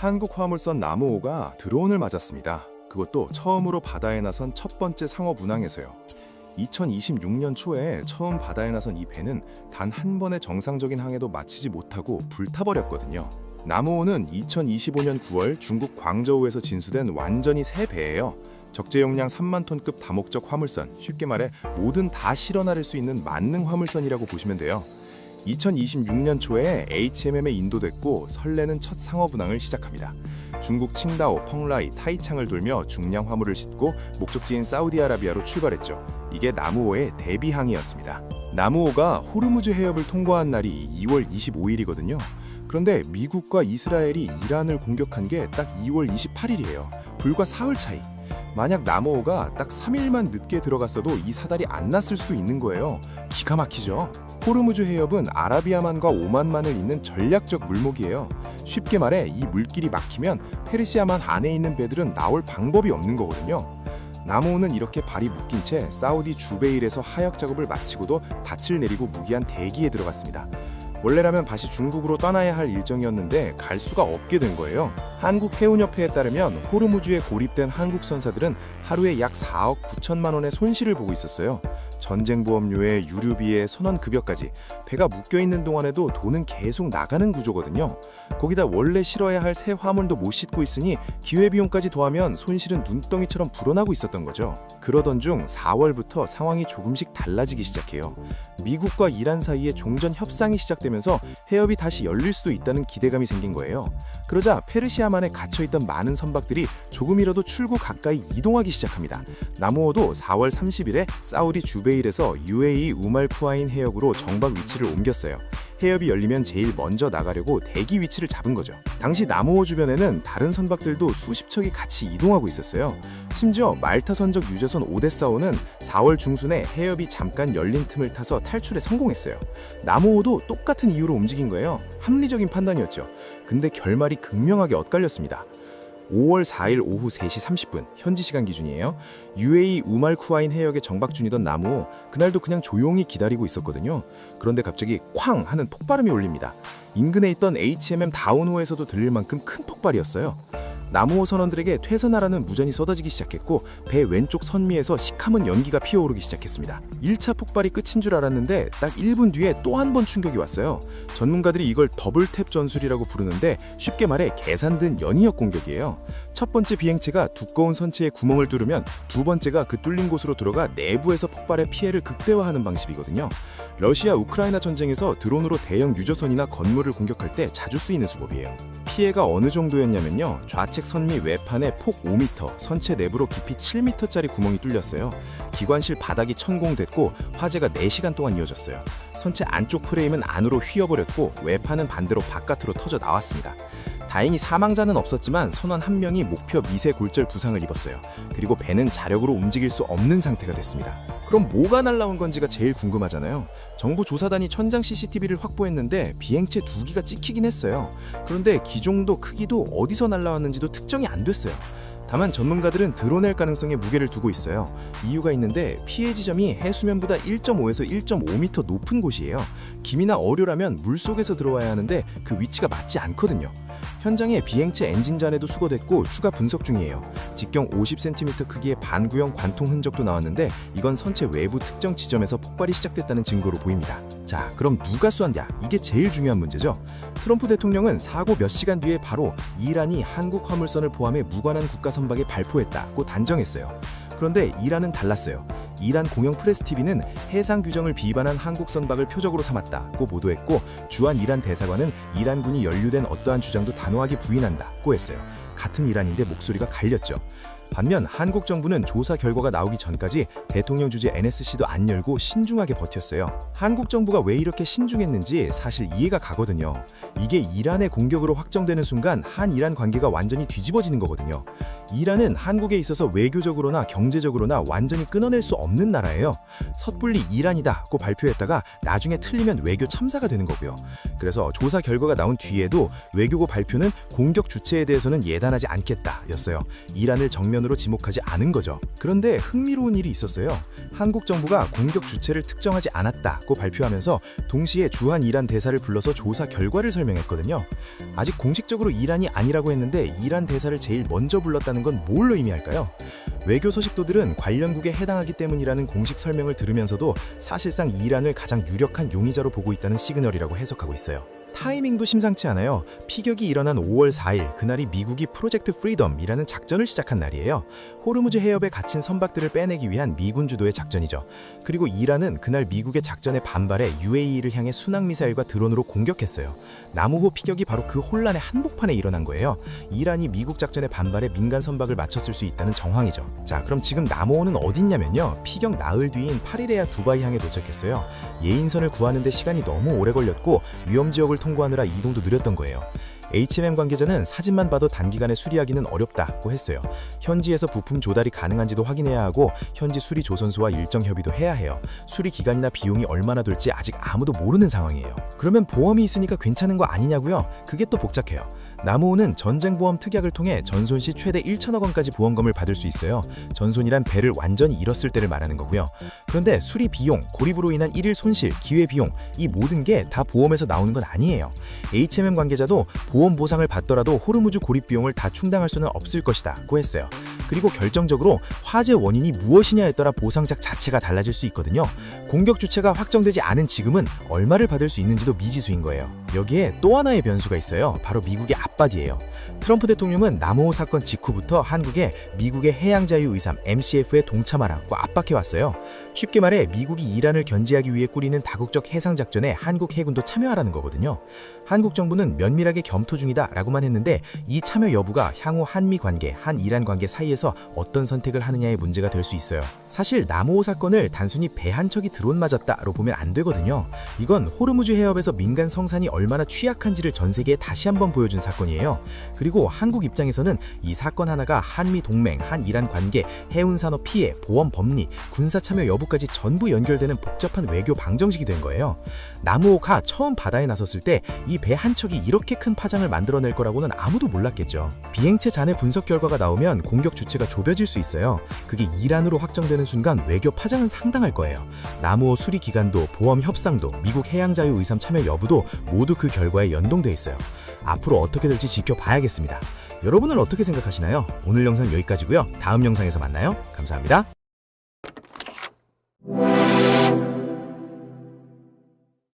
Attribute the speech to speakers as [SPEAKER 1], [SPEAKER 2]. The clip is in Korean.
[SPEAKER 1] 한국 화물선 나무호가 드론을 맞았습니다. 그것도 처음으로 바다에 나선 첫 번째 상업 운항에서요. 2026년 초에 처음 바다에 나선 이 배는 단 한 번의 정상적인 항해도 마치지 못하고 불타버렸거든요. 나무호는 2025년 9월 중국 광저우에서 진수된 완전히 새 배예요. 적재 용량 3만 톤급 다목적 화물선, 쉽게 말해 뭐든 다 실어 나를 수 있는 만능 화물선이라고 보시면 돼요. 2026년 초에 HMM에 인도됐고 설레는 첫 상업 운항을 시작합니다. 중국 칭다오, 펑라이, 타이창을 돌며 중량 화물을 싣고 목적지인 사우디아라비아로 출발했죠. 이게 나무호의 데뷔항이었습니다. 나무호가 호르무즈 해협을 통과한 날이 2월 25일이거든요. 그런데 미국과 이스라엘이 이란을 공격한 게 딱 2월 28일이에요. 불과 사흘 차이. 만약 나무호가 딱 3일만 늦게 들어갔어도 이 사달이 안 났을 수도 있는 거예요. 기가 막히죠? 호르무즈 해협은 아라비아만과 오만만을 잇는 전략적 물목이에요. 쉽게 말해 이 물길이 막히면 페르시아만 안에 있는 배들은 나올 방법이 없는 거거든요. 나무호는 이렇게 발이 묶인 채 사우디 주베일에서 하역 작업을 마치고도 닻을 내리고 무기한 대기에 들어갔습니다. 원래라면 다시 중국으로 떠나야 할 일정이었는데 갈 수가 없게 된 거예요. 한국해운협회에 따르면 호르무즈에 고립된 한국 선사들은 하루에 약 4억 9천만 원의 손실을 보고 있었어요. 전쟁보험료에 유류비에 선원급여까지 배가 묶여있는 동안에도 돈은 계속 나가는 구조거든요. 거기다 원래 실어야 할 새 화물도 못 싣고 있으니 기회비용까지 더하면 손실은 눈덩이처럼 불어나고 있었던 거죠. 그러던 중 4월부터 상황이 조금씩 달라지기 시작해요. 미국과 이란 사이에 종전 협상이 시작되면서 해협이 다시 열릴 수도 있다는 기대감이 생긴 거예요. 그러자 페르시아만에 갇혀있던 많은 선박들이 조금이라도 출구 가까이 이동하기 시작합니다. 나무호도 4월 30일에 사우디 주베일에서 UAE 우말쿠아인 해역으로 정박 위치를 옮겼어요. 해협이 열리면 제일 먼저 나가려고 대기 위치를 잡은 거죠. 당시 나무호 주변에는 다른 선박들도 수십 척이 같이 이동하고 있었어요. 심지어 말타 선적 유조선 오데사호는 4월 중순에 해협이 잠깐 열린 틈을 타서 탈출에 성공했어요. 나무호도 똑같은 이유로 움직인 거예요. 합리적인 판단이었죠. 근데 결말이 극명하게 엇갈렸습니다. 5월 4일 오후 3시 30분 현지 시간 기준이에요. UAE 우말쿠아인 해역에 정박 중이던 나무호, 그날도 그냥 조용히 기다리고 있었거든요. 그런데 갑자기 쾅 하는 폭발음이 울립니다. 인근에 있던 HMM 다운호에서도 들릴 만큼 큰 폭발이었어요. 나무호 선원들에게 퇴선하라는 무전이 쏟아지기 시작했고 배 왼쪽 선미에서 시커먼 연기가 피어오르기 시작했습니다. 1차 폭발이 끝인 줄 알았는데 딱 1분 뒤에 또 한 번 충격이 왔어요. 전문가들이 이걸 더블탭 전술이라고 부르는데 쉽게 말해 계산된 연이역 공격이에요. 첫 번째 비행체가 두꺼운 선체에 구멍을 뚫으면 두 번째가 그 뚫린 곳으로 들어가 내부에서 폭발의 피해를 극대화하는 방식이거든요. 러시아 우크라이나 전쟁에서 드론으로 대형 유조선이나 건물을 공격할 때 자주 쓰이는 수법이에요. 피해가 어느 정도였냐면요. 좌측 선미 외판에 폭 5m, 선체 내부로 깊이 7m짜리 구멍이 뚫렸어요. 기관실 바닥이 천공됐고 화재가 4시간 동안 이어졌어요. 선체 안쪽 프레임은 안으로 휘어버렸고 외판은 반대로 바깥으로 터져 나왔습니다. 다행히 사망자는 없었지만 선원 한 명이 목표 미세 골절 부상을 입었어요. 그리고 배는 자력으로 움직일 수 없는 상태가 됐습니다. 그럼 뭐가 날라온 건지가 제일 궁금하잖아요. 정부 조사단이 천장 CCTV를 확보했는데 비행체 2기가 찍히긴 했어요. 그런데 기종도 크기도 어디서 날라왔는지도 특정이 안 됐어요. 다만 전문가들은 드러낼 가능성에 무게를 두고 있어요. 이유가 있는데 피해 지점이 해수면보다 1.5에서 1.5m 높은 곳이에요. 김이나 어류라면 물속에서 들어와야 하는데 그 위치가 맞지 않거든요. 현장에 비행체 엔진 잔해도 수거됐고 추가 분석 중이에요. 직경 50cm 크기의 반구형 관통 흔적도 나왔는데 이건 선체 외부 특정 지점에서 폭발이 시작됐다는 증거로 보입니다. 자, 그럼 누가 쏘았냐? 이게 제일 중요한 문제죠. 트럼프 대통령은 사고 몇 시간 뒤에 바로 이란이 한국 화물선을 포함해 무관한 국가 선박에 발포했다고 단정했어요. 그런데 이란은 달랐어요. 이란 공영 프레스TV는 해상 규정을 비반한 한국 선박을 표적으로 삼았다고 보도했고 주한 이란 대사관은 이란군이 연루된 어떠한 주장도 단호하게 부인한다고 했어요. 같은 이란인데 목소리가 갈렸죠. 반면 한국 정부는 조사 결과가 나오기 전까지 대통령 주재 NSC도 안 열고 신중하게 버텼어요. 한국 정부가 왜 이렇게 신중했는지 사실 이해가 가거든요. 이게 이란의 공격으로 확정되는 순간 한이란 관계가 완전히 뒤집어지는 거거든요. 이란은 한국에 있어서 외교적으로나 경제적으로나 완전히 끊어낼 수 없는 나라예요. 섣불리 이란이다고 발표했다가 나중에 틀리면 외교 참사가 되는 거고요. 그래서 조사 결과가 나온 뒤에도 외교부 발표는 공격 주체에 대해서는 예단하지 않겠다였어요. 이란을 정면으로 지목하지 않은 거죠. 그런데 흥미로운 일이 있었어요. 한국 정부가 공격 주체를 특정하지 않았다고 발표하면서 동시에 주한 이란 대사를 불러서 조사 결과를 설명했거든요. 아직 공식적으로 이란이 아니라고 했는데 이란 대사를 제일 먼저 불렀다는 건 뭘로 의미할까요? 외교 서식도들은 관련국에 해당하기 때문이라는 공식 설명을 들으면서도 사실상 이란을 가장 유력한 용의자로 보고 있다는 시그널이라고 해석하고 있어요. 타이밍도 심상치 않아요. 피격이 일어난 5월 4일, 그날이 미국이 프로젝트 프리덤이라는 작전을 시작한 날이에요. 호르무즈 해협에 갇힌 선박들을 빼내기 위한 미군 주도의 작전이죠. 그리고 이란은 그날 미국의 작전에 반발해 UAE를 향해 순항미사일과 드론으로 공격했어요. 나무호 피격이 바로 그 혼란의 한복판에 일어난 거예요. 이란이 미국 작전에 반발해 민간 선박을 맞췄을 수 있다는 정황이죠. 자, 그럼 지금 나무호는 어딨냐면요. 피격 나흘 뒤인 8일에야 두바이 향해 도착했어요. 예인선을 구하는 데 시간이 너무 오래 걸렸고 위험 지역을 통과하느라 이동도 느렸던 거예요. HMM 관계자는 사진만 봐도 단기간에 수리하기는 어렵다고 했어요. 현지에서 부품 조달이 가능한지도 확인해야 하고 현지 수리 조선소와 일정 협의도 해야 해요. 수리 기간이나 비용이 얼마나 될지 아직 아무도 모르는 상황이에요. 그러면 보험이 있으니까 괜찮은 거 아니냐고요? 그게 또 복잡해요. 나무호는 전쟁보험 특약을 통해 전손 시 최대 1천억 원까지 보험금을 받을 수 있어요. 전손이란 배를 완전히 잃었을 때를 말하는 거고요. 그런데 수리 비용, 고립으로 인한 일일 손실, 기회 비용, 이 모든 게 다 보험에서 나오는 건 아니에요. HMM 관계자도 보험 보상을 받더라도 호르무즈 고립 비용을 다 충당할 수는 없을 것이다고 했어요. 그리고 결정적으로 화재 원인이 무엇이냐에 따라 보상작 자체가 달라질 수 있거든요. 공격 주체가 확정되지 않은 지금은 얼마를 받을 수 있는지도 미지수인 거예요. 여기에 또 하나의 변수가 있어요. 바로 미국의 앞바디예요. 트럼프 대통령은 나무호 사건 직후부터 한국에 미국의 해양자유의삼 MCF에 동참하라고 압박해왔어요. 쉽게 말해 미국이 이란을 견제하기 위해 꾸리는 다국적 해상작전에 한국 해군도 참여하라는 거거든요. 한국 정부는 면밀하게 검토 중이다라고만 했는데 이 참여 여부가 향후 한미 관계, 한이란 관계 사이에서 어떤 선택을 하느냐의 문제가 될 수 있어요. 사실 나무호 사건을 단순히 배 한 척이 드론 맞았다로 보면 안 되거든요. 이건 호르무즈 해협에서 민간 성산이 얼마나 취약한지를 전 세계에 다시 한번 보여준 사건이에요. 그리고 한국 입장에서는 이 사건 하나가 한미 동맹, 한이란 관계, 해운산업 피해, 보험 법리, 군사 참여 여부까지 전부 연결되는 복잡한 외교 방정식이 된 거예요. 나무호가 처음 바다에 나섰을 때 이 배 한 척이 이렇게 큰 파장을 만들어낼 거라고는 아무도 몰랐겠죠. 비행체 잔해 분석 결과가 나오면 공격 주체가 좁혀질 수 있어요. 그게 이란으로 확정되는 순간 외교 파장은 상당할 거예요. 나무호 수리 기간도, 보험 협상도, 미국 해양자유의삼 참여 여부도 모두 그 결과에 연동돼 있어요. 앞으로 어떻게 될지 지켜봐야겠습니다. 여러분은 어떻게 생각하시나요? 오늘 영상 여기까지고요. 다음 영상에서 만나요. 감사합니다.